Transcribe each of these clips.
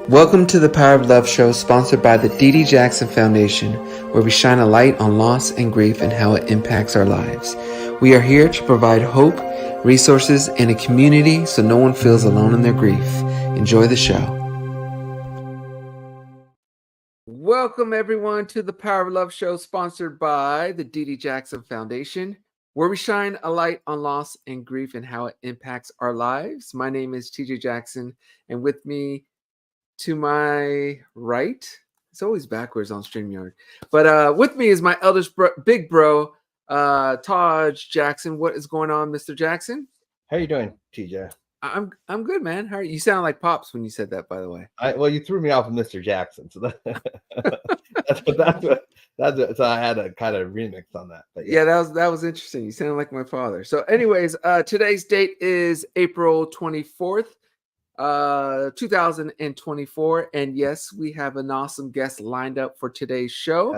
Welcome to the Power of Love show, sponsored by the D.D. Jackson Foundation, where we shine a light on loss and grief and how it impacts our lives. We are here to provide hope, resources, and a community so no one feels alone in their grief. Enjoy the show. Welcome, everyone, to the Power of Love show, sponsored by the D.D. Jackson Foundation, where we shine a light on loss and grief and how it impacts our lives. My name is TJ Jackson, and with me to my right, it's always backwards on StreamYard, but with me is my eldest big bro, Taj Jackson. What is going on, Mr. Jackson? How you doing, TJ? I'm good, man. How are you? You sound like Pops when you said that, by the way. Well, you threw me off of Mr. Jackson, so that's so I had a kind of remix on that. But yeah, that was interesting. You sound like my father. So, anyways, today's date is April 24th. 2024, and yes, we have an awesome guest lined up for today's show.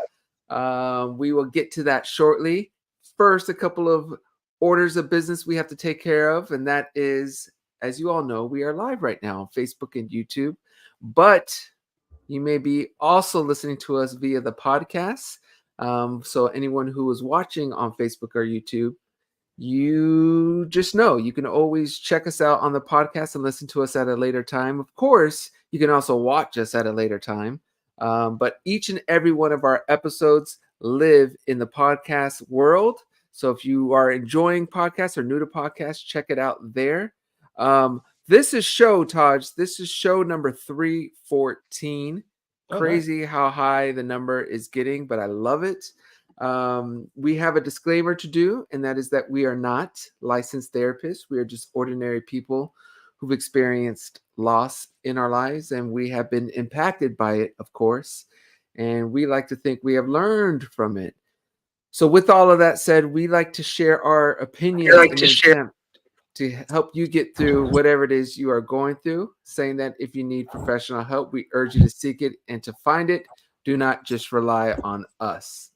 We will get to that shortly. First, a couple of orders of business we have to take care of, and that is, as you all know, we are live right now on Facebook and YouTube, but you may be also listening to us via the podcast. So anyone who is watching on Facebook or YouTube, you just know you can always check us out on the podcast and listen to us at a later time. Of course, you can also watch us at a later time. But each and every one of our episodes live in the podcast world. So if you are enjoying podcasts or new to podcasts, check it out there. This is show number 314. Crazy how high the number is getting, but I love it. We have a disclaimer to do, and that is that we are not licensed therapists. We are just ordinary people who've experienced loss in our lives, and we have been impacted by it, of course. And we like to think we have learned from it. So with all of that said, we like to share our opinions to help you get through whatever it is you are going through, saying that if you need professional help, we urge you to seek it and to find it. Do not just rely on us.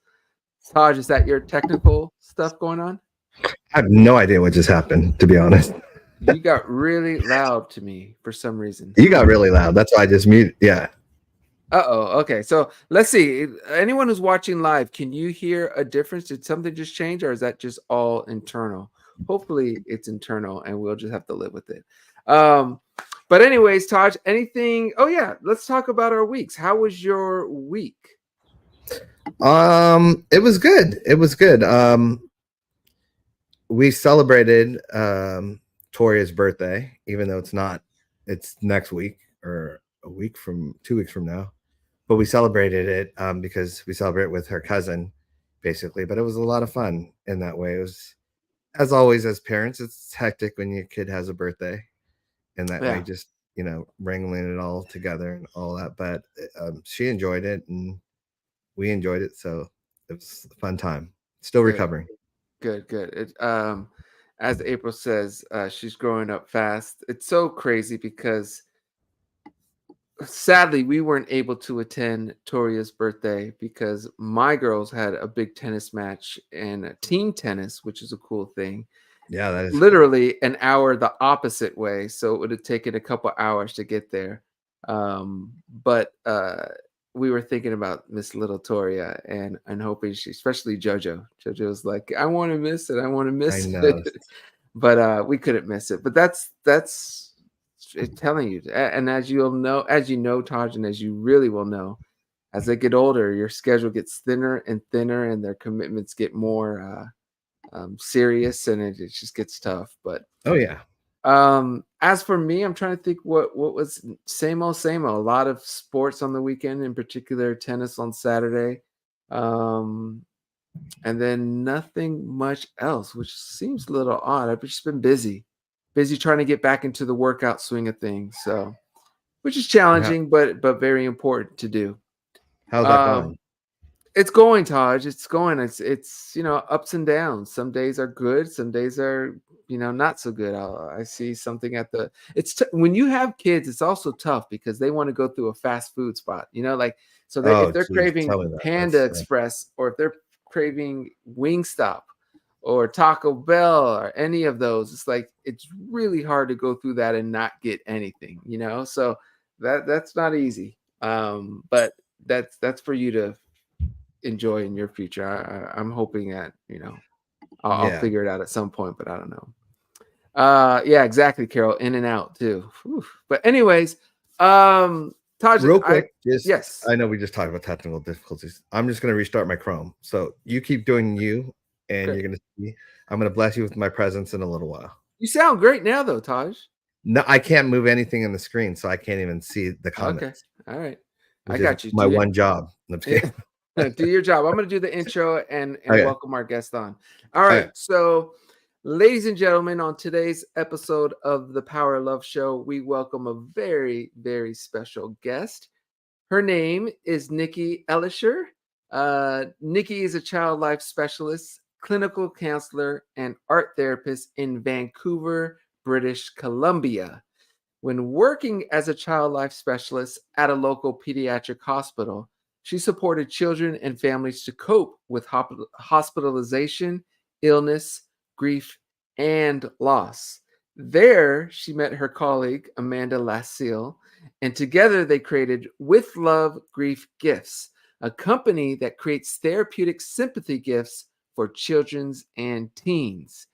Taj, is that your technical stuff going on? I have no idea what just happened, to be honest. You got really loud to me for some reason. You got really loud. That's why I just muted. Yeah. Uh-oh. Okay. So let's see. Anyone who's watching live, can you hear a difference? Did something just change, or is that just all internal? Hopefully it's internal and we'll just have to live with it. But anyways, Taj, anything? Oh yeah. Let's talk about our weeks. How was your week? It was good. We celebrated Toria's birthday, even though it's next week or 2 weeks from now, but we celebrated it because we celebrate with her cousin, basically. But it was a lot of fun in that way. It was, as always, as parents, it's hectic when your kid has a birthday, in that way, just wrangling it all together and all that. But she enjoyed it, and we enjoyed it, so it was a fun time. Still recovering. Good. It, as April says, she's growing up fast. It's so crazy because sadly we weren't able to attend Toria's birthday because my girls had a big tennis match and team tennis, which is a cool thing. Yeah, that is literally an hour the opposite way, so it would have taken a couple hours to get there. But we were thinking about Miss Little Toria and hoping especially JoJo. JoJo was like, I want to miss it. I want to miss it. But we couldn't miss it. But that's it's telling you. And as you know, Taj, and as you really will know, as they get older, your schedule gets thinner and thinner, and their commitments get more serious, and it just gets tough. But oh yeah. As for me, I'm trying to think what was same old. A lot of sports on the weekend, in particular tennis on Saturday, and then nothing much else, which seems a little odd. I've just been busy trying to get back into the workout swing of things, so which is challenging, but very important to do. How's that going? It's going, Taj. It's going. It's ups and downs. Some days are good. Some days are not so good. I see something at the. When you have kids, it's also tough because they want to go through a fast food spot. If they're craving Panda Express, or if they're craving Wingstop or Taco Bell or any of those, it's like it's really hard to go through that and not get anything. So That's not easy. But that's for you to enjoy in your future. I'm hoping that, I'll Yeah. figure it out at some point, but I don't know. Yeah, exactly, Carol. In and out too. Whew. But anyways, Taj, Real quick, yes. I know we just talked about technical difficulties. I'm just going to restart my Chrome. So you keep doing you, and Okay. you're going to see. I'm going to bless you with my presence in a little while. You sound great now, though, Taj. No, I can't move anything in the screen, so I can't even see the Okay. comments, All right. I which is got you. my one job. No, I'm just kidding. Do your job. I'm going to do the intro and Okay. welcome our guest on. All right. Okay. So, ladies and gentlemen, on today's episode of the Power of Love Show, we welcome a very, very special guest. Her name is Nicki Elischer. Nicki is a child life specialist, clinical counselor, and art therapist in Vancouver, British Columbia. When working as a child life specialist at a local pediatric hospital, she supported children and families to cope with hospitalization, illness, grief, and loss. There, she met her colleague, Amanada Lascelle, and together they created With Love Grief Gifts, a company that creates therapeutic sympathy gifts for children and teens.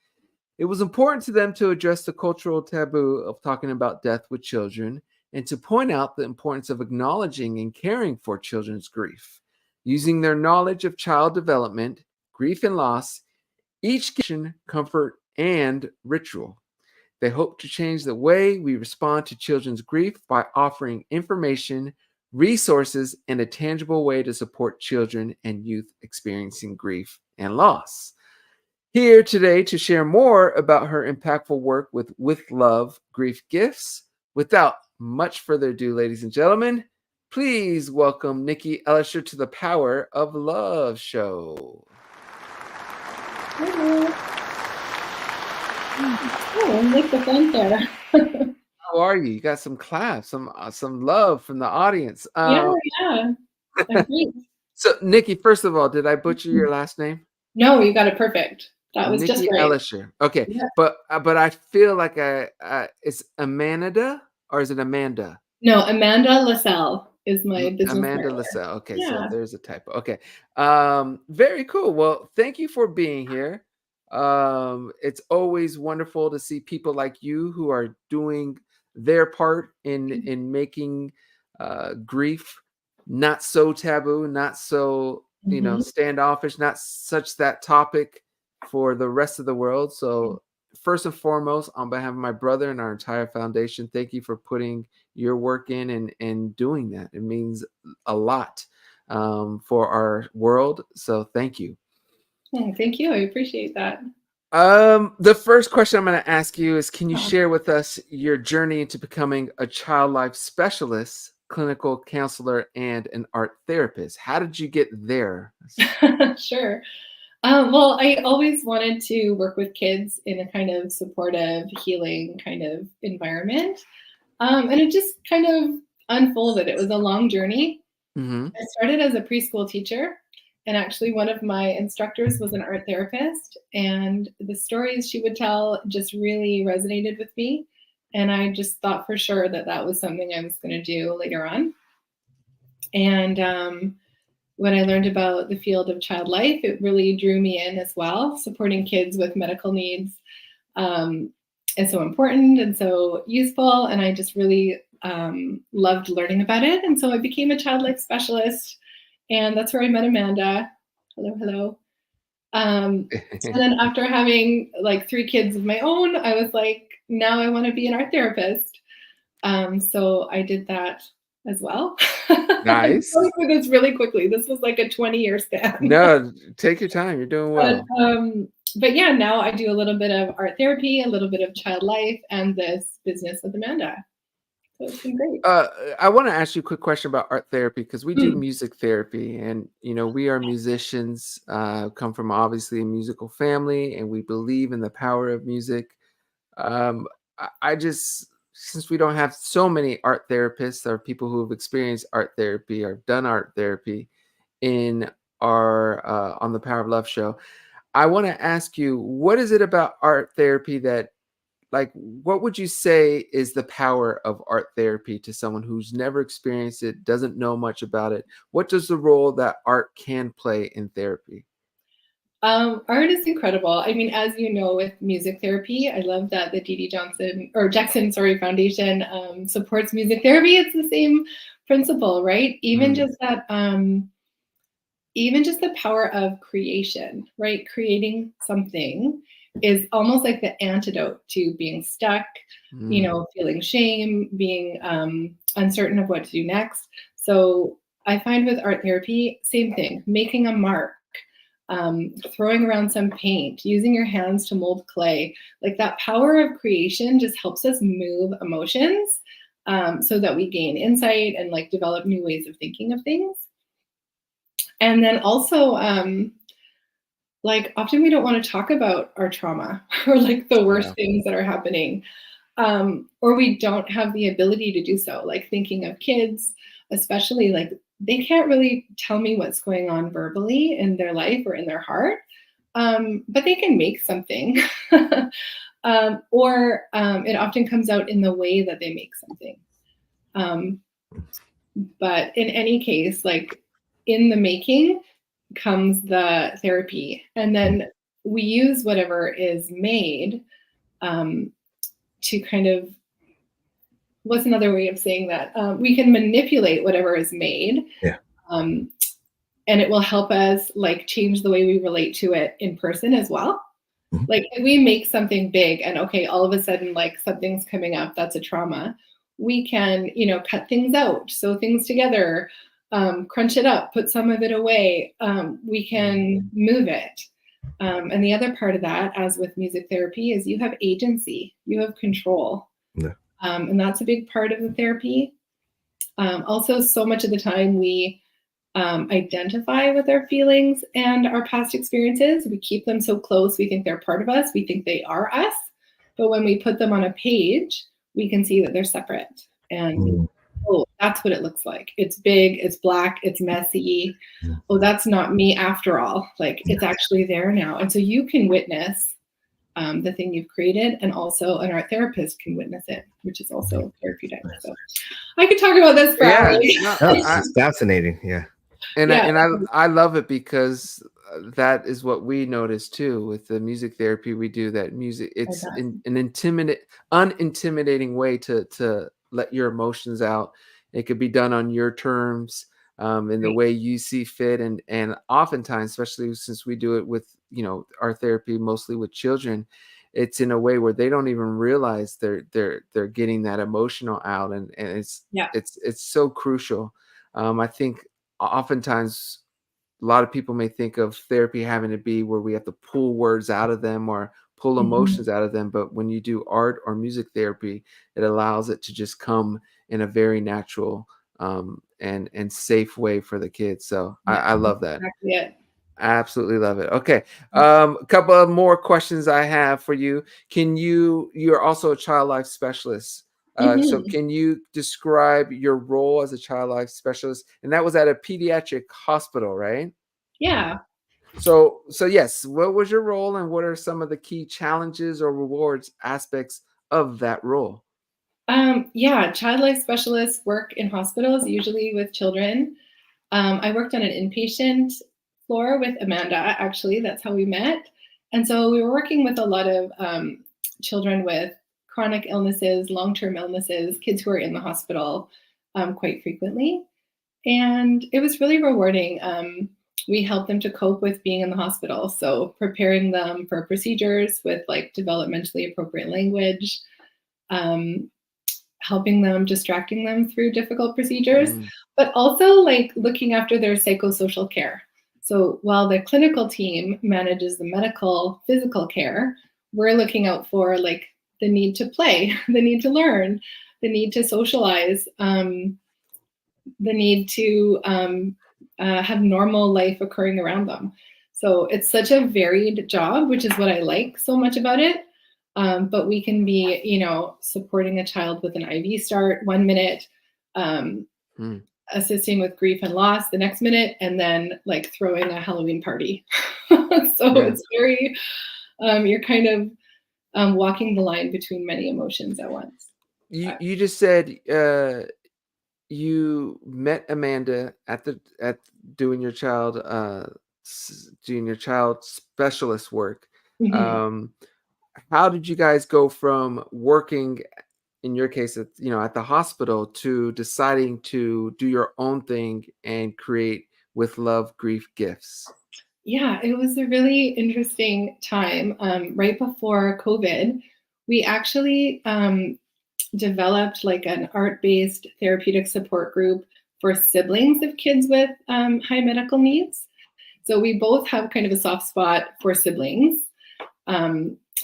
It was important to them to address the cultural taboo of talking about death with children and to point out the importance of acknowledging and caring for children's grief. Using their knowledge of child development, grief, and loss, each gives comfort and ritual. They hope to change the way we respond to children's grief by offering information, resources, and a tangible way to support children and youth experiencing grief and loss. Here today to share more about her impactful work with Love Grief Gifts. Without much further ado, ladies and gentlemen, please welcome Nicki Elischer to the Power of Love show. Hello. Oh, I like the fanfare. How are you? You got some claps, some love from the audience. Yeah. I'm great. So, Nicki, first of all, did I butcher your last name? No, you got it perfect. That was just Nicki right. Elischer. Okay, Yeah. but I feel like it's Amanada or is it Amanda? No, Amanada Lascelle is my business Amanada partner. Lascelle. Okay, Yeah. so there's a typo. Okay. Very cool. Well, thank you for being here. It's always wonderful to see people like you who are doing their part in making grief not so taboo, not so standoffish, not such that topic for the rest of the world. So first and foremost, on behalf of my brother and our entire foundation, thank you for putting your work in and doing that. It means a lot for our world. So thank you. Oh, thank you. I appreciate that. The first question I'm going to ask you is, can you share with us your journey into becoming a child life specialist, clinical counselor, and an art therapist? How did you get there? Sure. Well, I always wanted to work with kids in a kind of supportive, healing kind of environment. And it just kind of unfolded. It was a long journey. Mm-hmm. I started as a preschool teacher, and actually one of my instructors was an art therapist, and the stories she would tell just really resonated with me. And I just thought for sure that that was something I was going to do later on. And when I learned about the field of child life, it really drew me in as well. Supporting kids with medical needs is so important and so useful. And I just really loved learning about it. And so I became a child life specialist. And that's where I met Amanda. Hello. And then after having like 3 kids of my own, I was like, now I want to be an art therapist. So I did that as well. Nice. I'm going through this really quickly. This was like a 20-year span. No, take your time. You're doing well. But yeah, now I do a little bit of art therapy, a little bit of child life, and this business with Amanda. So it's been great. I want to ask you a quick question about art therapy, because we do music therapy, and we are musicians, come from obviously a musical family, and we believe in the power of music. I just, since we don't have so many art therapists or people who have experienced art therapy or done art therapy in our on the Power of Love show, I want to ask you, what is it about art therapy that like, what would you say is the power of art therapy to someone who's never experienced it, doesn't know much about it? What does the role that art can play in therapy? Art is incredible. I mean, as you know, with music therapy, I love that the Jackson, Foundation supports music therapy. It's the same principle, right? Even just that, even just the power of creation, right? Creating something is almost like the antidote to being stuck, you know, feeling shame, being uncertain of what to do next. So I find with art therapy, same thing, making a mark, throwing around some paint, using your hands to mold clay, like that power of creation just helps us move emotions so that we gain insight and like develop new ways of thinking of things. And then also, like often we don't want to talk about our trauma or like the worst things that are happening, or we don't have the ability to do so. Like thinking of kids, especially, like they can't really tell me what's going on verbally in their life or in their heart, but they can make something, or it often comes out in the way that they make something. But in any case, like in the making comes the therapy, and then we use whatever is made to kind of, what's another way of saying that? We can manipulate whatever is made, and it will help us like change the way we relate to it in person as well. Like if we make something big and okay, all of a sudden like something's coming up, that's a trauma. We can, you know, cut things out, sew things together, crunch it up, put some of it away. We can move it. And the other part of that, as with music therapy, is you have agency, you have control. And that's a big part of the therapy. Also, so much of the time we identify with our feelings and our past experiences. We keep them so close. We think they're part of us. We think they are us. But when we put them on a page, we can see that they're separate. And oh, that's what it looks like. It's big, it's black, it's messy. Oh, that's not me after all. Like it's actually there now. And so you can witness the thing you've created, and also an art therapist can witness it, which is also therapeutic. So I could talk about this for hours. It's fascinating. And I love it because that is what we notice too with the music therapy we do. That music, it's an unintimidating way to let your emotions out. It could be done on your terms, in the way you see fit, and oftentimes, especially since we do it with, you know, our therapy mostly with children, it's in a way where they don't even realize they're getting that emotional out, and it's so crucial. I think oftentimes a lot of people may think of therapy having to be where we have to pull words out of them or pull emotions out of them, but when you do art or music therapy, it allows it to just come in a very natural and safe way for the kids. So I love that. Exactly. Absolutely love it. Okay. A couple of more questions I have for you. You're also a child life specialist. So can you describe your role as a child life specialist? And that was at a pediatric hospital, right? Yeah. So yes, what was your role, and what are some of the key challenges or rewards aspects of that role? Yeah, child life specialists work in hospitals, usually with children. I worked on an inpatient floor with Amanda, actually, that's how we met. And so we were working with a lot of children with chronic illnesses, long-term illnesses, kids who are in the hospital quite frequently. And it was really rewarding. We helped them to cope with being in the hospital. So preparing them for procedures with like developmentally appropriate language, helping them, distracting them through difficult procedures, but also like looking after their psychosocial care. So while the clinical team manages the medical, physical care, we're looking out for like the need to play, the need to learn, the need to socialize, the need to have normal life occurring around them. So it's such a varied job, which is what I like so much about it. But we can be, you know, supporting a child with an IV start 1 minute, assisting with grief and loss the next minute, and then like throwing a Halloween party. So it's very, you're kind of walking the line between many emotions at once. You just said you met Amanda at doing your child specialist work. Mhm. How did you guys go from working, in your case, at the hospital, to deciding to do your own thing and create With Love Grief Gifts? Yeah, it was a really interesting time. Right before COVID, we actually developed like an art-based therapeutic support group for siblings of kids with high medical needs. So we both have kind of a soft spot for siblings.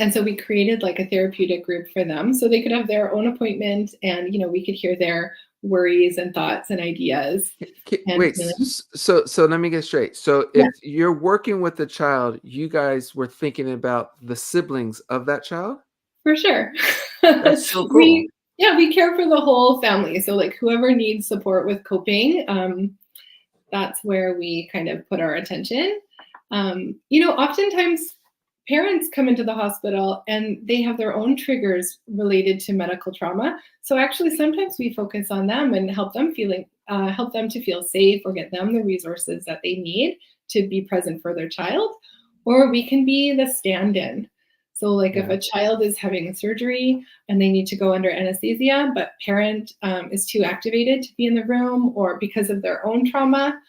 And so we created like a therapeutic group for them so they could have their own appointment, and we could hear their worries and thoughts and ideas and Wait, feelings. so let me get straight. So Yeah, if you're working with a child, you guys were thinking about the siblings of that child? for sure. That's so cool. we yeah, we care for the whole family. So like whoever needs support with coping, that's where we kind of put our attention. Oftentimes parents come into the hospital and they have their own triggers related to medical trauma. So actually, sometimes we focus on them and help them to feel safe, or get them the resources that they need to be present for their child. Or we can be the stand-in. So like if Yeah. a child is having a surgery and they need to go under anesthesia, but parent is too activated to be in the room, or because of their own trauma,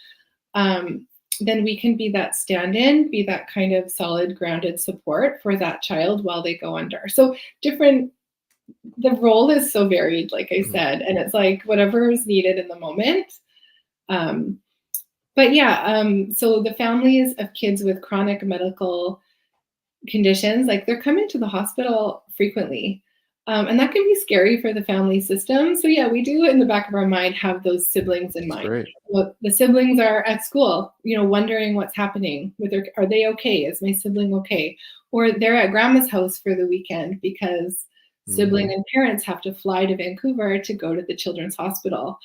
then we can be that stand-in, be that kind of solid, grounded support for that child while they go under. So the role is so varied, like I Mhm. said, and it's like whatever is needed in the moment. Um, but yeah, so the families of kids with chronic medical conditions, like they're coming to the hospital frequently. And that can be scary for the family system. So yeah, we do in the back of our mind have those siblings in That's mind. great. Well, the siblings are at school, wondering what's happening with are they okay? Is my sibling okay? Or they're at grandma's house for the weekend because sibling Mhm, and parents have to fly to Vancouver to go to the children's hospital.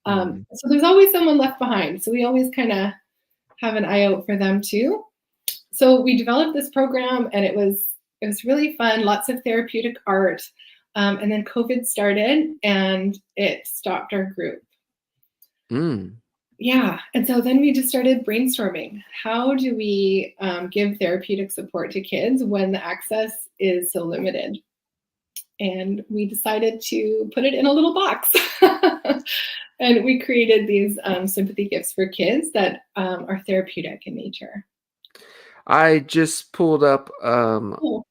mhm. So there's always someone left behind. So we always kind of have an eye out for them too. So we developed this program, and it was really fun. Lots of therapeutic art, and then COVID started, and it stopped our group. Mm. Yeah, and so then we just started brainstorming. How do we give therapeutic support to kids when the access is so limited? And we decided to put it in a little box. And we created these sympathy gifts for kids that are therapeutic in nature. I just pulled up Cool.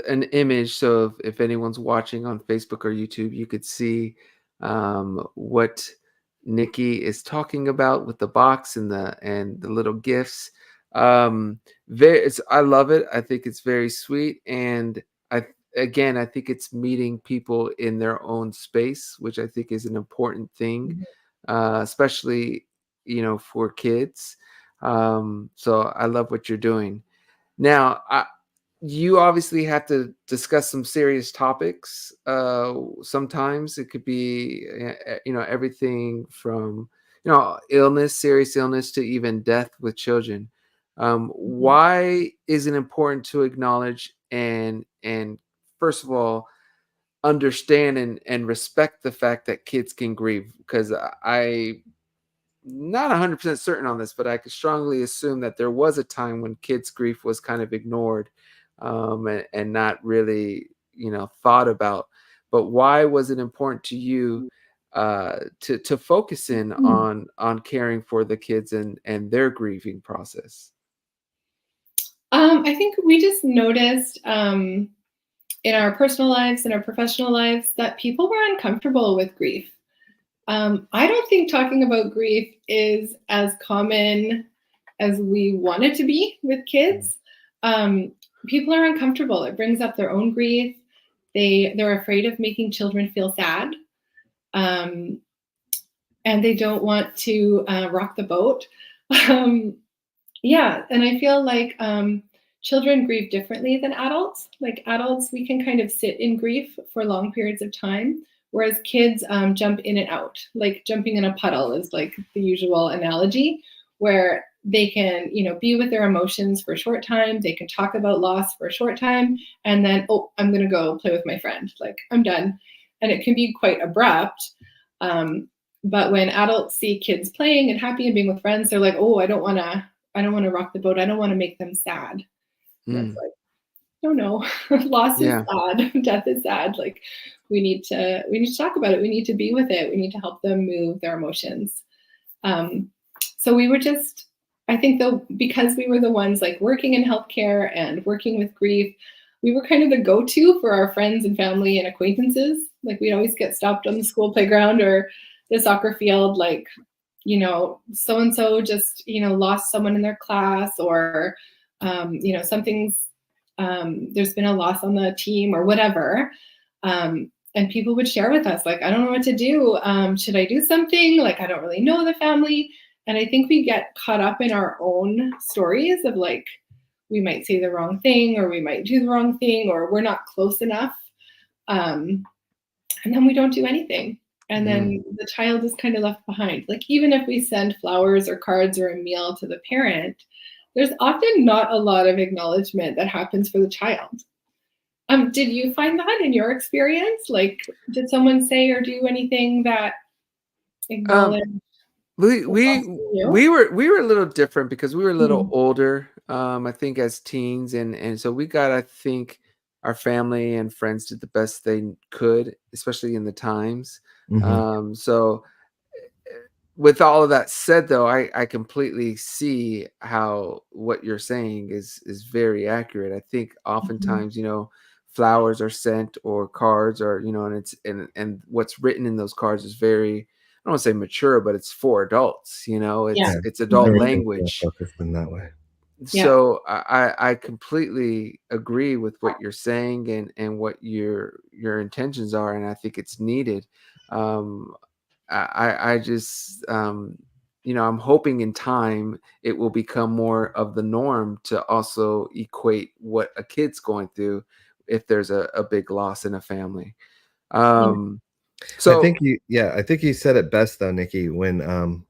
an image, so if anyone's watching on Facebook or YouTube, you could see what Nikki is talking about with the box and the little gifts. I love it. I think it's very sweet, and I think it's meeting people in their own space, which I think is an important thing, especially for kids. So I love what you're doing. Now, you obviously have to discuss some serious topics. Sometimes it could be, everything from, serious illness, to even death with children. Mhm. Why is it important to acknowledge and first of all, understand and respect the fact that kids can grieve? Because I not 100% certain on this, but I could strongly assume that there was a time when kids' grief was kind of ignored, and not really, thought about. But why was it important to you to focus in Mhm. on caring for the kids and their grieving process? I think we just noticed in our personal lives and our professional lives that people were uncomfortable with grief. I don't think talking about grief is as common as we want it to be with Mm. kids. Um, People are uncomfortable. It brings up their own grief. They're afraid of making children feel sad, um, and they don't want to rock the boat. Um, Yeah, and I feel like children grieve differently than adults. Like adults, we can kind of sit in grief for long periods of time, whereas kids jump in and out. Like jumping in a puddle is like the usual analogy, where they can, be with their emotions for a short time. They can talk about loss for a short time, and then, oh, I'm going to go play with my friend. Like, I'm done. And it can be quite abrupt. But when adults see kids playing and happy and being with friends, they're like, oh, I don't want to rock the boat. I don't want to make them sad. And it's like, no, loss is sad. Death is sad. Like, we need to talk about it. We need to be with it. We need to help them move their emotions. So we were just, I think though, because we were the ones like working in healthcare and working with grief, we were kind of the go-to for our friends and family and acquaintances. Like, we'd always get stopped on the school playground or the soccer field, like, so-and-so just, lost someone in their class, or, something's, there's been a loss on the team or whatever. And people would share with us, like, I don't know what to do. Should I do something? Like, I don't really know the family. And I think we get caught up in our own stories of, like, we might say the wrong thing, or we might do the wrong thing, or we're not close enough. And then we don't do anything. And then the child is kind of left behind. Like, even if we send flowers or cards or a meal to the parent, there's often not a lot of acknowledgement that happens for the child. Did you find that in your experience? Like, did someone say or do anything that acknowledged? We were a little different because we were a little older, I think, as teens, and so we got, I think, our family and friends did the best they could, especially in the times. So with all of that said, though, I completely see how what you're saying is very accurate. I think oftentimes, flowers are sent or cards, or, and it's and what's written in those cards is very, I don't want to say mature, but it's for adults, it's adult language. Focused in that way. So I completely agree with what you're saying and what your intentions are, and I think it's needed. I just I'm hoping in time it will become more of the norm to also equate what a kid's going through if there's a big loss in a family. So I think you said it best though, Nicki, when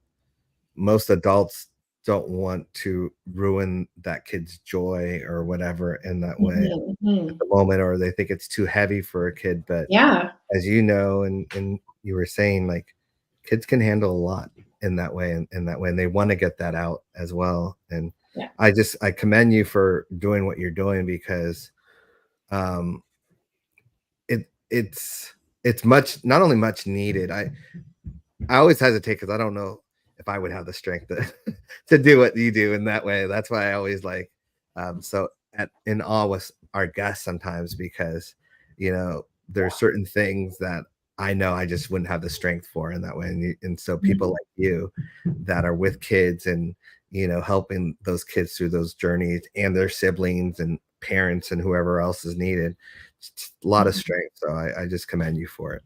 most adults don't want to ruin that kid's joy or whatever in that way at the moment, or they think it's too heavy for a kid. But as you know, and you were saying, like, kids can handle a lot in that way, and they want to get that out as well. And I commend you for doing what you're doing, because it's not only much needed. I always hesitate because I don't know if I would have the strength to do what you do in that way. That's why I always like in awe with our guests sometimes, because there's certain things that I know I just wouldn't have the strength for in that way. And so people like you that are with kids and helping those kids through those journeys, and their siblings and parents and whoever else is needed, it's a lot of strength. So I just commend you for it.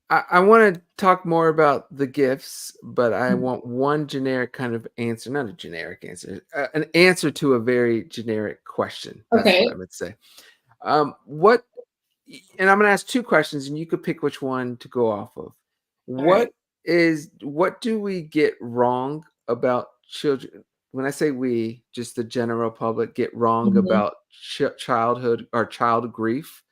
I want to talk more about the gifts, but I want one generic kind of answer, not a generic answer, an answer to a very generic question. That's what I would say. And I'm going to ask two questions, and you could pick which one to go off of. What do we get wrong about children? When I say we, just the general public get wrong about childhood or child grief.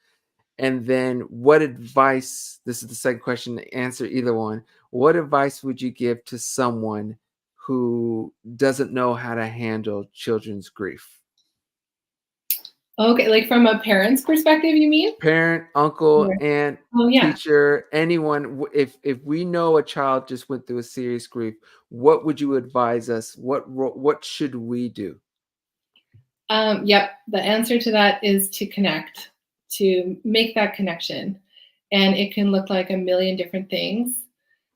And then what advice, this is the second question, answer either one. What advice would you give to someone who doesn't know how to handle children's grief? Okay, like from a parent's perspective, you mean? Parent, uncle, aunt, teacher, anyone. If we know a child just went through a serious grief, what would you advise us? What should we do? The answer to that is to connect, to make that connection. And it can look like a million different things,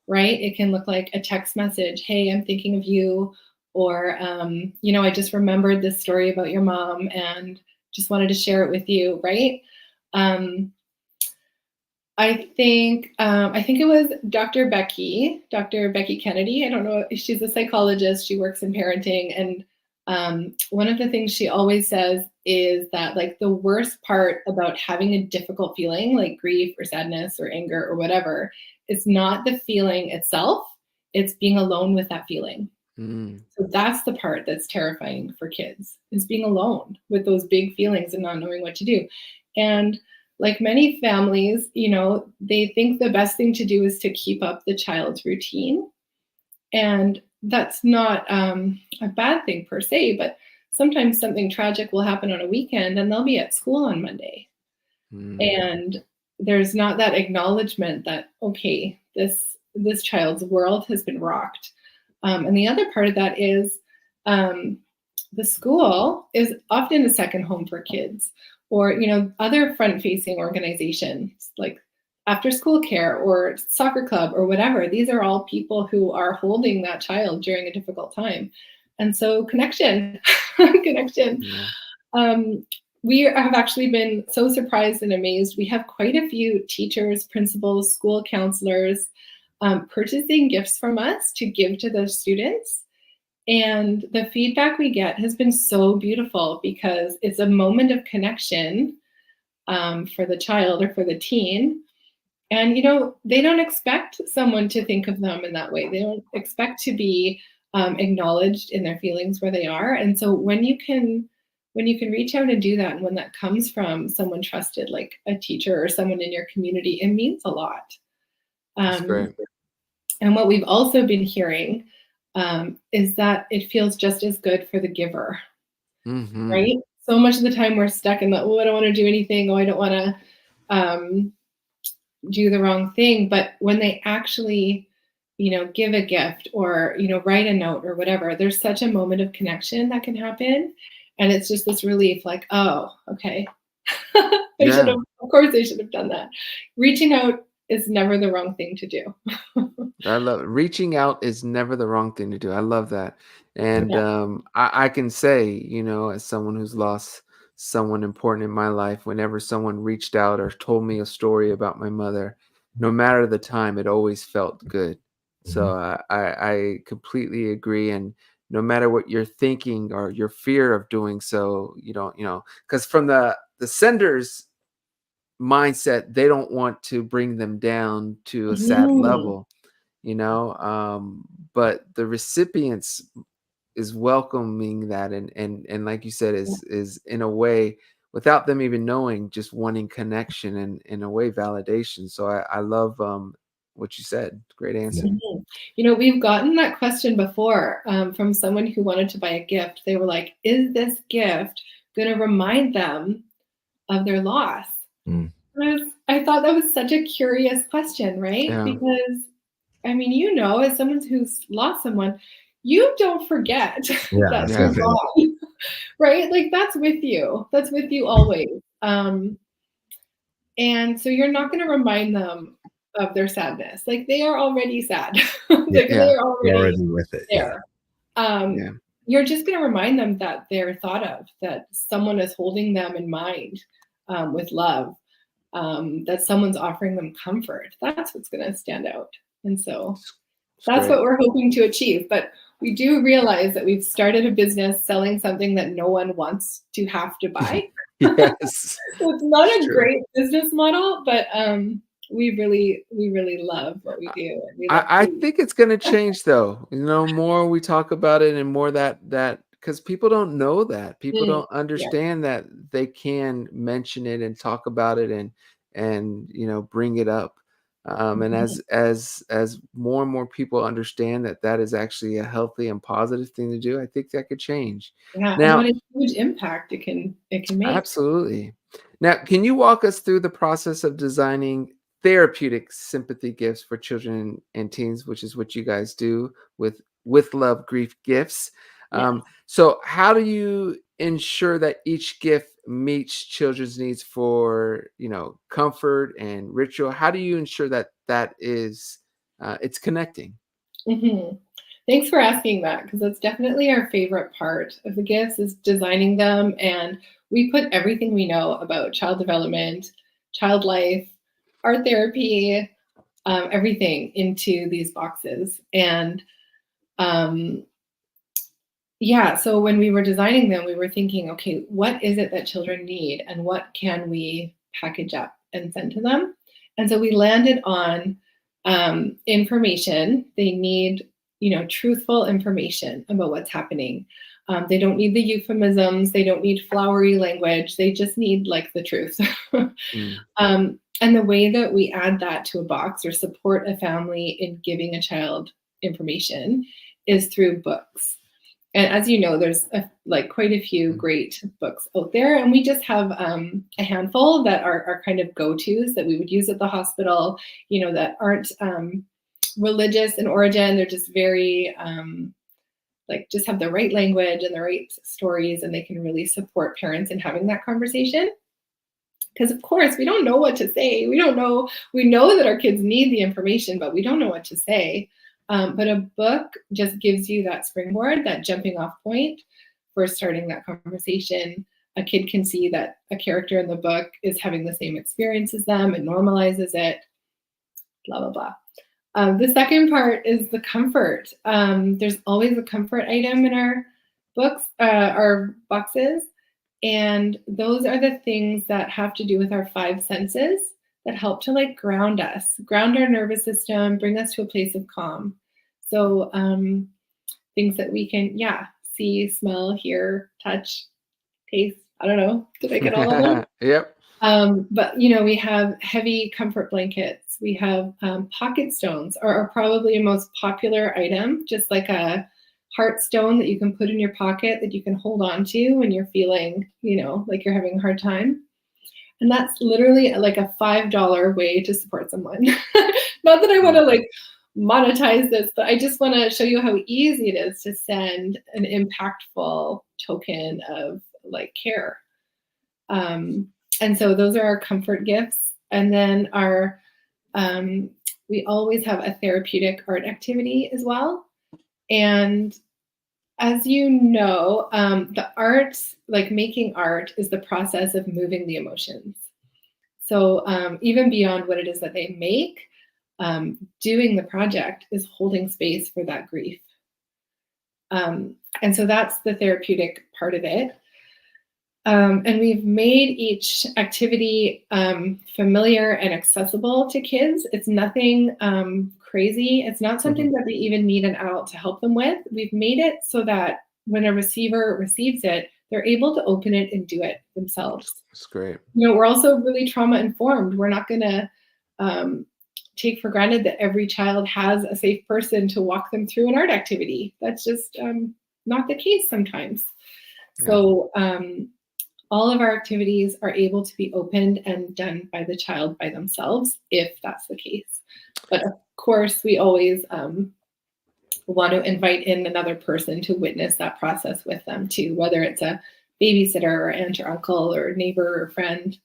right? It can look like a text message. Hey, I'm thinking of you. Or, I just remembered this story about your mom and just wanted to share it with you, right? I think it was Dr. Becky Kennedy. I don't know. She's a psychologist. She works in parenting. And one of the things she always says is that, like, the worst part about having a difficult feeling like grief or sadness or anger or whatever is not the feeling itself. It's being alone with that feeling. Mm. So that's the part that's terrifying for kids, is being alone with those big feelings and not knowing what to do. And like many families, they think the best thing to do is to keep up the child's routine. And that's not a bad thing per se, but sometimes something tragic will happen on a weekend and they'll be at school on Monday. Mm. And there's not that acknowledgement that, okay, this child's world has been rocked. And the other part of that is the school is often a second home for kids, or other front-facing organizations like after school care or soccer club or whatever. These are all people who are holding that child during a difficult time. And so connection. Yeah. We have actually been so surprised and amazed. We have quite a few teachers, principals, school counselors purchasing gifts from us to give to the students. And the feedback we get has been so beautiful because it's a moment of connection for the child or for the teen. And, they don't expect someone to think of them in that way. They don't expect to be acknowledged in their feelings where they are. And so when you can reach out and do that, and when that comes from someone trusted, like a teacher or someone in your community, it means a lot. That's great. And what we've also been hearing is that it feels just as good for the giver, Mm-hmm. right? So much of the time we're stuck in the, I don't want to do anything. I don't want to do the wrong thing. But when they actually, give a gift or, write a note or whatever, there's such a moment of connection that can happen. And it's just this relief, like, oh, okay. Of course I should have done that. Reaching out is never the wrong thing to do. I love it. Reaching out is never the wrong thing to do. I love that. And I can say, as someone who's lost someone important in my life, whenever someone reached out or told me a story about my mother, no matter the time, it always felt good. So I completely agree. And no matter what you're thinking or your fear of doing so, you don't, because from the sender's mindset, they don't want to bring them down to a sad level, but the recipients is welcoming that, and like you said, is in a way, without them even knowing, just wanting connection and in a way validation. So I love what you said. Great answer. We've gotten that question before from someone who wanted to buy a gift. They were like, is this gift going to remind them of their loss? I thought that was such a curious question, right? Yeah. Because as someone who's lost someone, you don't forget that they're gone, right? Like that's with you always. And so you're not going to remind them of their sadness. Like they are already sad. They're already with it. there. You're just going to remind them that they're thought of, that someone is holding them in mind with love, that someone's offering them comfort. That's what's going to stand out. And so that's what we're hoping to achieve. But we do realize that we've started a business selling something that no one wants to have to buy. Yes. So it's not a great business model, but we really love what we do. I think it's going to change though. More we talk about it and more that because people don't know that. People don't understand that they can mention it and talk about it and bring it up. And as more and more people understand that is actually a healthy and positive thing to do, I think that could change. Yeah, now, and what a huge impact it can make. Absolutely. Now, can you walk us through the process of designing therapeutic sympathy gifts for children and teens, which is what you guys do with Love Grief Gifts? So how do you ensure that each gift meets children's needs for, comfort and ritual? How do you ensure that is it's connecting? Thanks for asking that, because that's definitely our favorite part of the gifts, is designing them. And we put everything we know about child development, child life, art therapy, everything into these boxes. And so when we were designing them, we were thinking, okay, what is it that children need and what can we package up and send to them? And so we landed on information. They need truthful information about what's happening. They don't need the euphemisms. They don't need flowery language. They just need like the truth. And the way that we add that to a box or support a family in giving a child information is through books. And as you know, there's quite a few great books out there, and we just have a handful that are kind of go-tos that we would use at the hospital, that aren't religious in origin. They're just very just have the right language and the right stories, and they can really support parents in having that conversation. Because of course, we don't know what to say. We know that our kids need the information, but we don't know what to say. But a book just gives you that springboard, that jumping off point for starting that conversation. A kid can see that a character in the book is having the same experience as them. It normalizes it, blah, blah, blah. The second part is the comfort. There's always a comfort item in our books, our boxes. And those are the things that have to do with our 5 senses that help to ground us, ground our nervous system, bring us to a place of calm. So things that we can, see, smell, hear, touch, taste. I don't know. Did I get all of them? Yep. But we have heavy comfort blankets. We have pocket stones are probably a most popular item, just like a heart stone that you can put in your pocket that you can hold on to when you're feeling, like you're having a hard time. And that's literally like a $5 way to support someone. Not that I want to monetize this, but I just want to show you how easy it is to send an impactful token of care. And so those are our comfort gifts. And then we always have a therapeutic art activity as well. And as you know, the art, making art, is the process of moving the emotions. So even beyond what it is that they make, doing the project is holding space for that grief. And so that's the therapeutic part of it. And we've made each activity familiar and accessible to kids. It's nothing crazy. It's not something that they even need an adult to help them with. We've made it so that when a receiver receives it, they're able to open it and do it themselves. That's great. We're also really trauma informed. We're not going to take for granted that every child has a safe person to walk them through an art activity. That's just not the case sometimes. Yeah. So all of our activities are able to be opened and done by the child by themselves, if that's the case. But of course, we always want to invite in another person to witness that process with them too, whether it's a babysitter or aunt or uncle or neighbor or friend.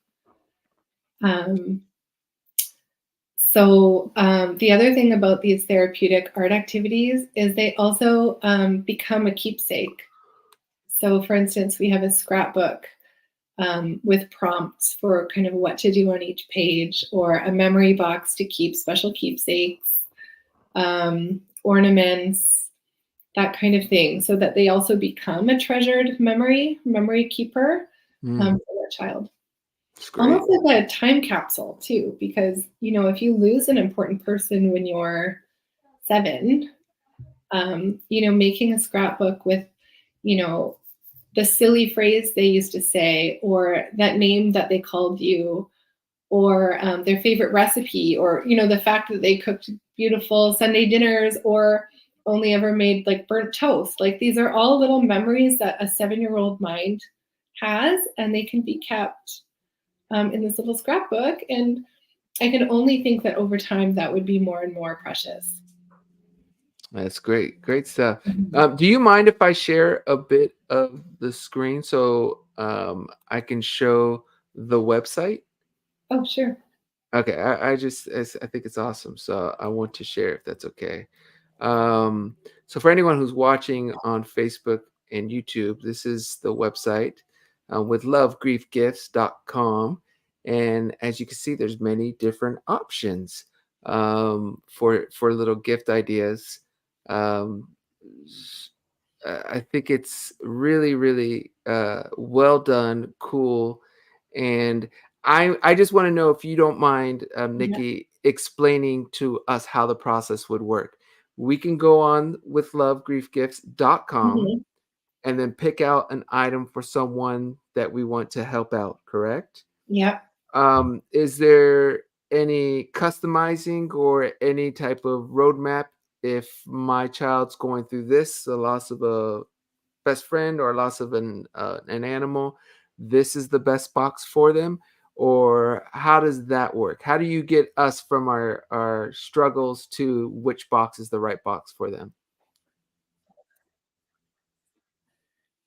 So the other thing about these therapeutic art activities is they also become a keepsake. So for instance, we have a scrapbook with prompts for kind of what to do on each page, or a memory box to keep special keepsakes, ornaments, that kind of thing, so that they also become a treasured memory keeper for that child. Almost like a time capsule too, because if you lose an important person when you're 7, making a scrapbook with the silly phrase they used to say, or that name that they called you, or their favorite recipe, or the fact that they cooked beautiful Sunday dinners or only ever made burnt toast. These are all little memories that a 7-year-old mind has, and they can be kept in this little scrapbook. And I can only think that over time that would be more and more precious. That's great. Great stuff. Do you mind if I share a bit of the screen so I can show the website? Oh, sure. Okay. I think it's awesome. So I want to share if that's okay. So for anyone who's watching on Facebook and YouTube, this is the website withlovegriefgifts.com. And as you can see, there's many different options for little gift ideas. I think it's really, really well done, cool. And I just want to know if you don't mind, Nicki, explaining to us how the process would work. we can go on withlovegriefgifts.com Mhm. and then pick out an item for someone that we want to help out, correct? Yep. Is there any customizing or any type of roadmap if my child's going through this, the loss of a best friend or loss of an animal, this is the best box for them? Or how does that work? How do you get us from our struggles to which box is the right box for them?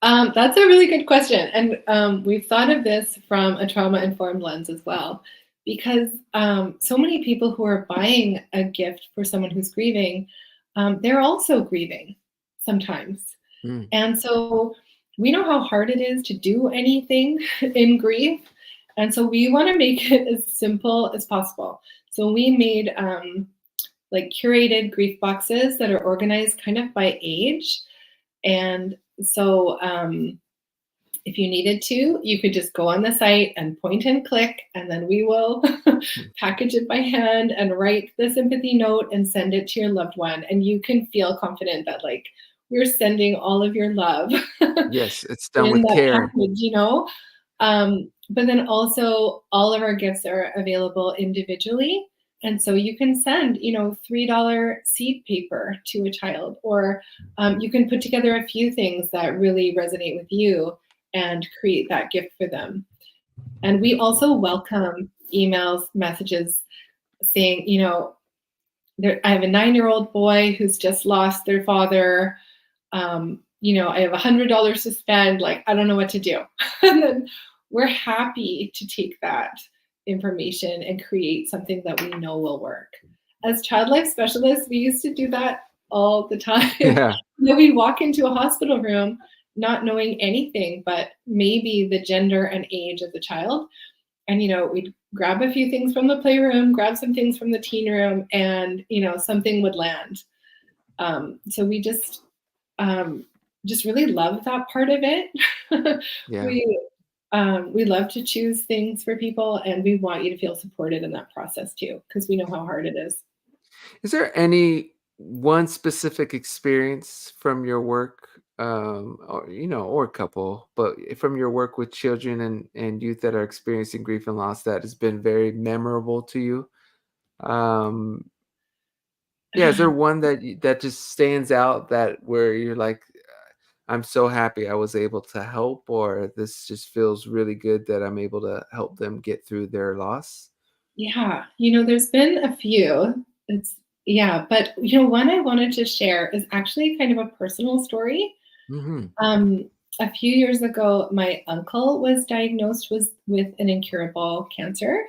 That's a really good question. And we've thought of this from a trauma-informed lens as well, because so many people who are buying a gift for someone who's grieving, they're also grieving sometimes. Mm, And so we know how hard it is to do anything in grief. And so we want to make it as simple as possible. So we made like curated grief boxes that are organized kind of by age. And so if you needed to, you could just go on the site and point and click, and then we will mm. package it by hand and write the sympathy note and send it to your loved one. And you can feel confident that like we're sending all of your love Yes, it's done in with that care. package, you know? But then also all of our gifts are available individually. And so you can send, you know, $3 seed paper to a child, or you can put together a few things that really resonate with you and create that gift for them. And we also welcome emails, messages saying, you know, I have a 9-year-old boy who's just lost their father. You know, I have $100 to spend. Like, I don't know what to do. And then we're happy to take that information and create something that we know will work. As child life specialists, we used to do that all the time. Yeah. You know, we'd walk into a hospital room not knowing anything but maybe the gender and age of the child. And, you know, we'd grab a few things from the playroom, grab some things from the teen room, and, you know, something would land. So we just really love that part of it. Yeah. We love to choose things for people, and we want you to feel supported in that process too, because we know how hard it is. Is there any one specific experience from your work, or or a couple, but from your work with children and youth that are experiencing grief and loss that has been very memorable to you? Um, yeah, is there one that just stands out that where you're like, I'm so happy I was able to help, or this just feels really good that I'm able to help them get through their loss? Yeah, you know, there's been a few. It's yeah, but you know, one I wanted to share is actually kind of a personal story. Hmm. Um, a few years ago, my uncle was diagnosed with an incurable cancer.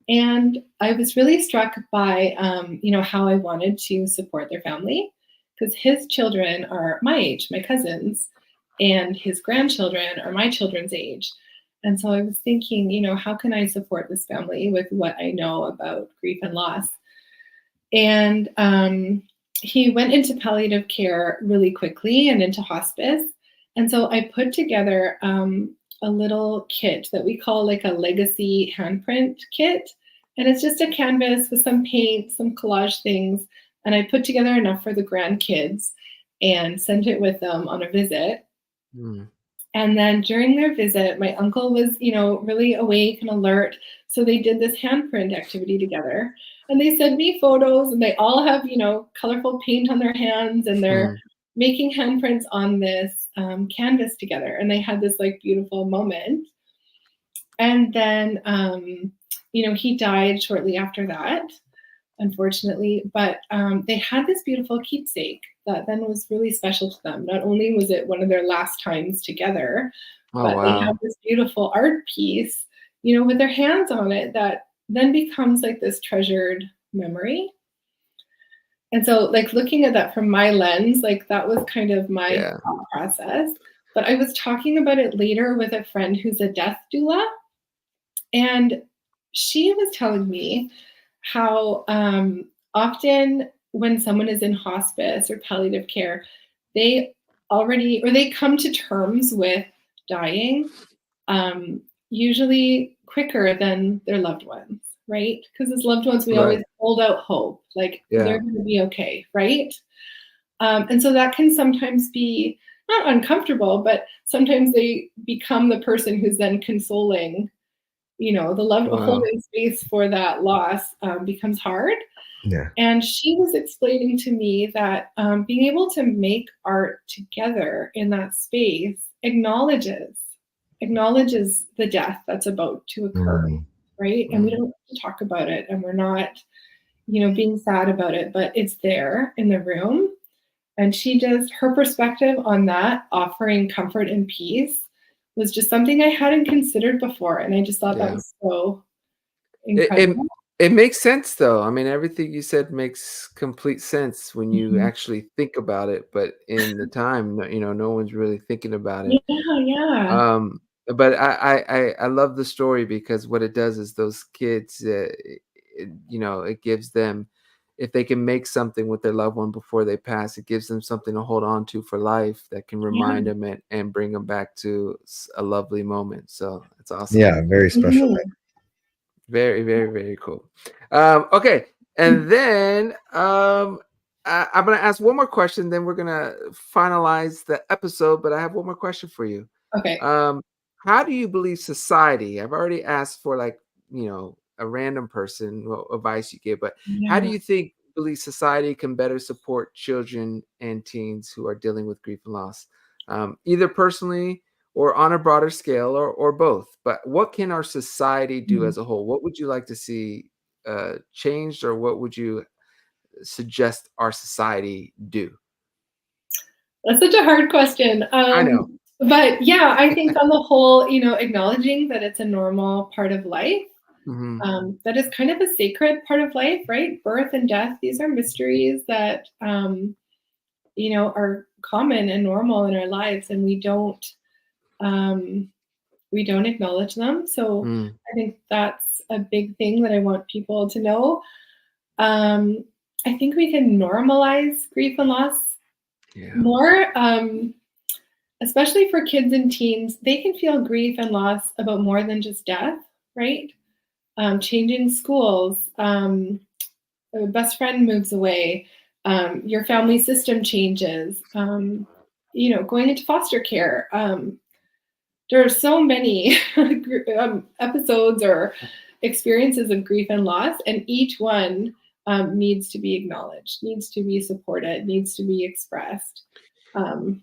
And I was really struck by, you know, how I wanted to support their family, because his children are my age, my cousins, and his grandchildren are my children's age. And so I was thinking, you know, how can I support this family with what I know about grief and loss? And he went into palliative care really quickly and into hospice. And so I put together a little kit that we call like a legacy handprint kit. And it's just a canvas with some paint, some collage things. And I put together enough for the grandkids and sent it with them on a visit. Mm. And then during their visit, my uncle was, you know, really awake and alert. So they did this handprint activity together. And they sent me photos, and they all have, you know, colorful paint on their hands, and they're Mm. making handprints on this canvas together. And they had this like beautiful moment. And then, you know, he died shortly after that, unfortunately. But they had this beautiful keepsake that then was really special to them. Not only was it one of their last times together, Oh, but they had wow. this beautiful art piece, you know, with their hands on it that then becomes like this treasured memory. And so, like, looking at that from my lens, like, that was kind of my Yeah. thought process. But I was talking about it later with a friend who's a death doula, and she was telling me how often when someone is in hospice or palliative care, they they come to terms with dying, usually quicker than their loved ones. right? Because as loved ones, we Right. always hold out hope, like Yeah. they're going to be okay, right? And so that can sometimes be not uncomfortable, but sometimes they become the person who's then consoling. The love Wow. holding space for that loss becomes hard. Yeah. And she was explaining to me that being able to make art together in that space acknowledges the death that's about to occur, Mm. right? And we don't have to talk about it, and we're not, being sad about it, but it's there in the room. And her perspective on that, offering comfort and peace, was just something I hadn't considered before. And I just thought that Yeah. was so It, it incredible. it makes sense though. I mean, everything you said makes complete sense when you Mhm. actually think about it. But in the time, no one's really thinking about it. Yeah, yeah. Um, but I love the story because what it does is those kids, it gives them, if they can make something with their loved one before they pass, it gives them something to hold on to for life that can remind Yeah. them and bring them back to a lovely moment. So it's awesome. Yeah, very special. Mhm. Very, very, very cool. Okay, and then I'm gonna ask one more question. Then we're gonna finalize the episode. But I have one more question for you. Okay. Um, how do you believe society? I've already asked for a random person what advice you give, but how do Yeah. you believe society can better support children and teens who are dealing with grief and loss, either personally or on a broader scale, or both? But what can our society do Mhm. as a whole? What would you like to see changed, or what would you suggest our society do? That's such a hard question. I know. But yeah, I think on the whole, acknowledging that it's a normal part of life, Hmm. that is kind of a sacred part of life, right? Birth and death, these are mysteries that, are common and normal in our lives, and um, we don't acknowledge them. So Mm, I think that's a big thing that I want people to know. Um, I think we can normalize grief and loss yeah. more, especially for kids and teens. They can feel grief and loss about more than just death, right? Changing schools, a best friend moves away, your family system changes, going into foster care. There are so many episodes or experiences of grief and loss, and each one needs to be acknowledged, needs to be supported, needs to be expressed. Um,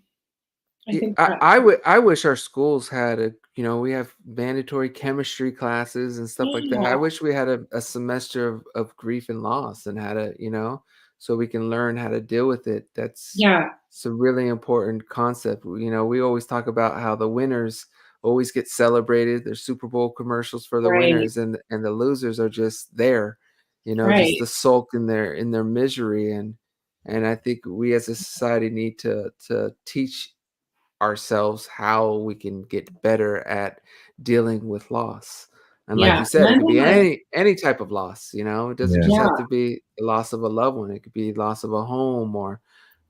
I Yeah, think I, that, I would. I wish our schools had we have mandatory chemistry classes and stuff like that. yeah, I wish we had a semester of grief and loss and how to, so we can learn how to deal with it. yeah, It's a really important concept. We always talk about how the winners always get celebrated. There's Super Bowl commercials for the right, winners, and the losers are just there, just right, the sulk in their misery. And I think we as a society need to teach ourselves how we can get better at dealing with loss. And like yeah. you said, it could be Amanda, any type of loss. It doesn't Yeah. just have yeah, to be the loss of a loved one. It could be loss of a home, or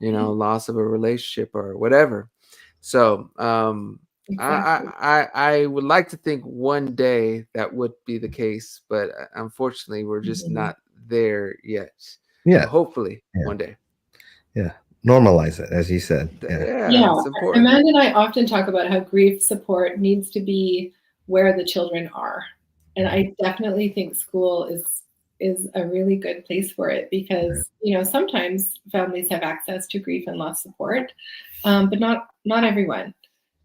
loss of a relationship, or whatever. So exactly. I would like to think one day that would be the case, but unfortunately we're just Mhm. not there yet. Yeah. But hopefully Yeah. one day. Yeah. Normalize it, as you said. Yeah. Yeah, Yeah, it's important. Amanda and I often talk about how grief support needs to be where the children are. And I definitely think school is a really good place for it because, sometimes families have access to grief and loss support, but not everyone.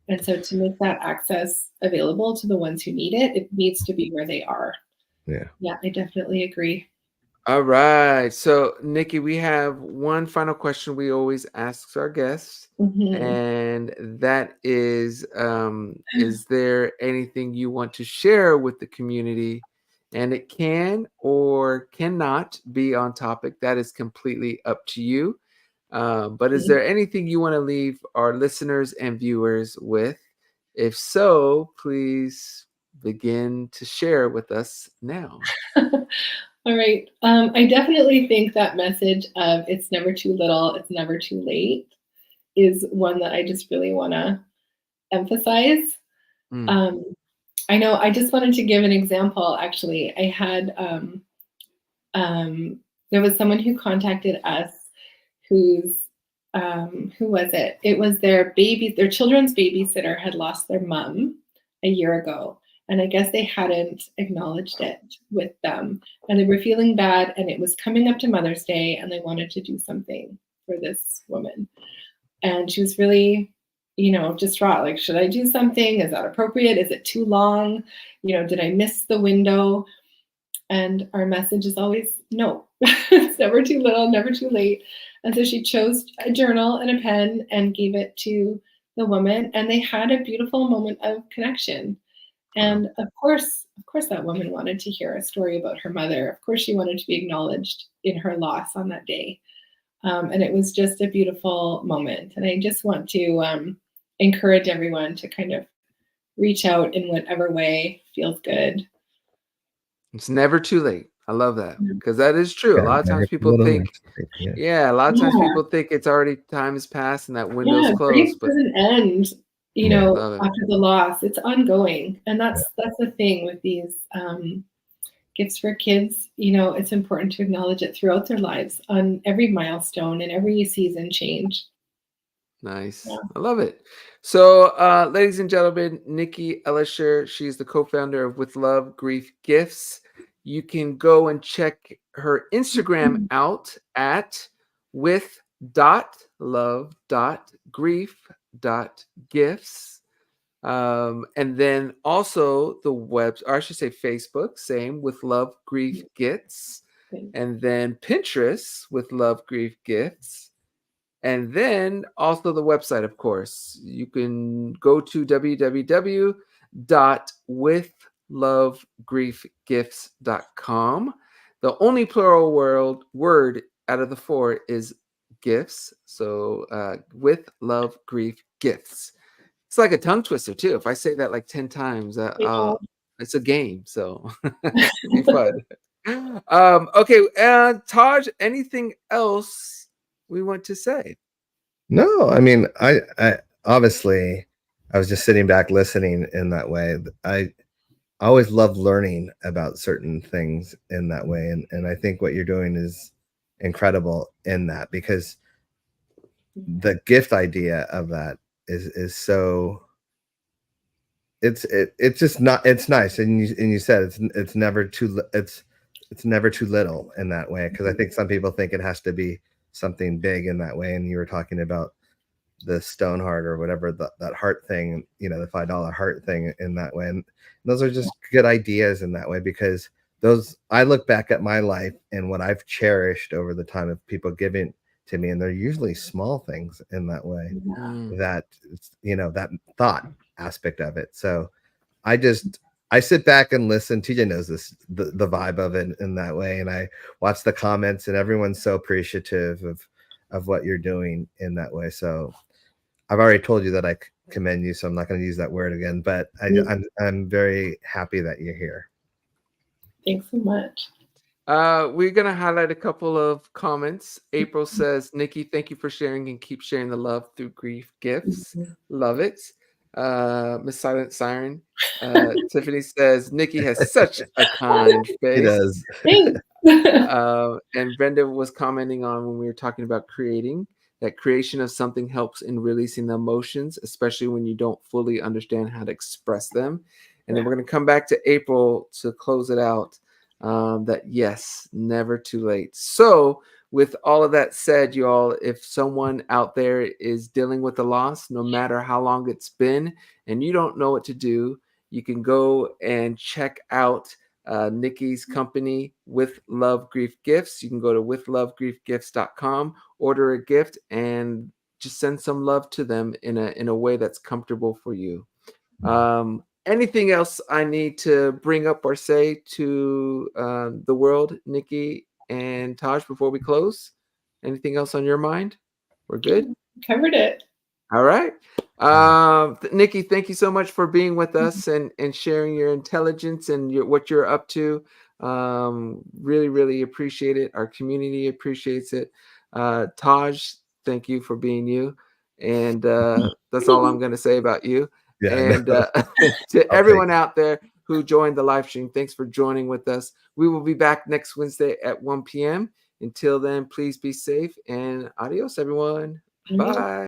And so to make that access available to the ones who need it, it needs to be where they are. Yeah. Yeah, I definitely agree. All right. So, Nikki, we have one final question we always ask our guests, Mhm. and that is there anything you want to share with the community? And it can or cannot be on topic. That is completely up to you. But is there anything you want to leave our listeners and viewers with? If so, please begin to share with us now. All right. I definitely think that message of it's never too little, it's never too late is one that I just really want to emphasize. Mm, Um, I know. I just wanted to give an example. Actually, I had there was someone who contacted us who's who was it? It was their children's babysitter had lost their mom a year ago. And I guess they hadn't acknowledged it with them. And they were feeling bad, and it was coming up to Mother's Day, and they wanted to do something for this woman. And she was really, distraught. Like, should I do something? Is that appropriate? Is it too long? Did I miss the window? And our message is always no. It's never too little, never too late. And so she chose a journal and a pen and gave it to the woman, and they had a beautiful moment of connection. And of course that woman wanted to hear a story about her mother. Of course she wanted to be acknowledged in her loss on that day. And it was just a beautiful moment. And I just want to encourage everyone to kind of reach out in whatever way feels good. It's never too late. I love that, because that is true. A lot of times people think, a lot of times people think it's already time has passed and that window's closed. Grief doesn't end, after the loss. It's ongoing, and that's the thing with these gifts for kids. It's important to acknowledge it throughout their lives on every milestone and every season change. Nice. Yeah. I love it. So, ladies and gentlemen, Nicki Elischer, she's the co-founder of With Love Grief Gifts. You can go and check her Instagram out at with.love.grief.gifts. And then also the web, or I should say Facebook, same, With Love Grief Gifts. And then Pinterest, With Love Grief Gifts. And then also the website, of course. You can go to www.withlovegriefgifts.com. The only plural word out of the 4 is gifts. So With Love Grief Gifts. It's like a tongue twister too. If I say that like 10 times, it's a game. So it'll be fun. Okay. Taj, anything else we want to say? No, I mean, I obviously I was just sitting back listening in that way. I always love learning about certain things in that way. And I think what you're doing is incredible in that, because the gift idea of that is so it's just not, it's nice. And you said it's never too little in that way. Cause I think some people think it has to be something big in that way. And you were talking about the stone heart or whatever, that heart thing, the $5 heart thing in that way. And those are just good ideas in that way, because I look back at my life and what I've cherished over the time of people giving to me, and they're usually small things in that way, that, that thought aspect of it. So I sit back and listen. TJ knows this, the vibe of it in that way. And I watch the comments, and everyone's so appreciative of what you're doing in that way. So I've already told you that I commend you, so I'm not going to use that word again, but I'm very happy that you're here. Thanks so much. We're going to highlight a couple of comments. April says, Nicki, thank you for sharing and keep sharing the love through grief gifts. Love it. Miss Silent Siren. Tiffany says, Nicki has such a kind face. She does. And Brenda was commenting on when we were talking about creating, that creation of something helps in releasing the emotions, especially when you don't fully understand how to express them. And then we're going to come back to April to close it out. That yes, never too late. So with all of that said, you all, if someone out there is dealing with a loss, no matter how long it's been, and you don't know what to do, you can go and check out Nicki's company, With Love Grief Gifts. You can go to withlovegriefgifts.com, order a gift, and just send some love to them in a way that's comfortable for you. Anything else I need to bring up or say to the world, Nicki and Taj, before we close? Anything else on your mind? We're good? Covered it. All right. Nicki, thank you so much for being with us and sharing your intelligence and what you're up to. Really, really appreciate it. Our community appreciates it. Taj, thank you for being you. And that's all I'm going to say about you. Yeah, And no. to I'll everyone take it. out there who joined the live stream, thanks for joining with us. We will be back next Wednesday at 1 p.m. Until then, please be safe and adios, everyone. Adios. Bye.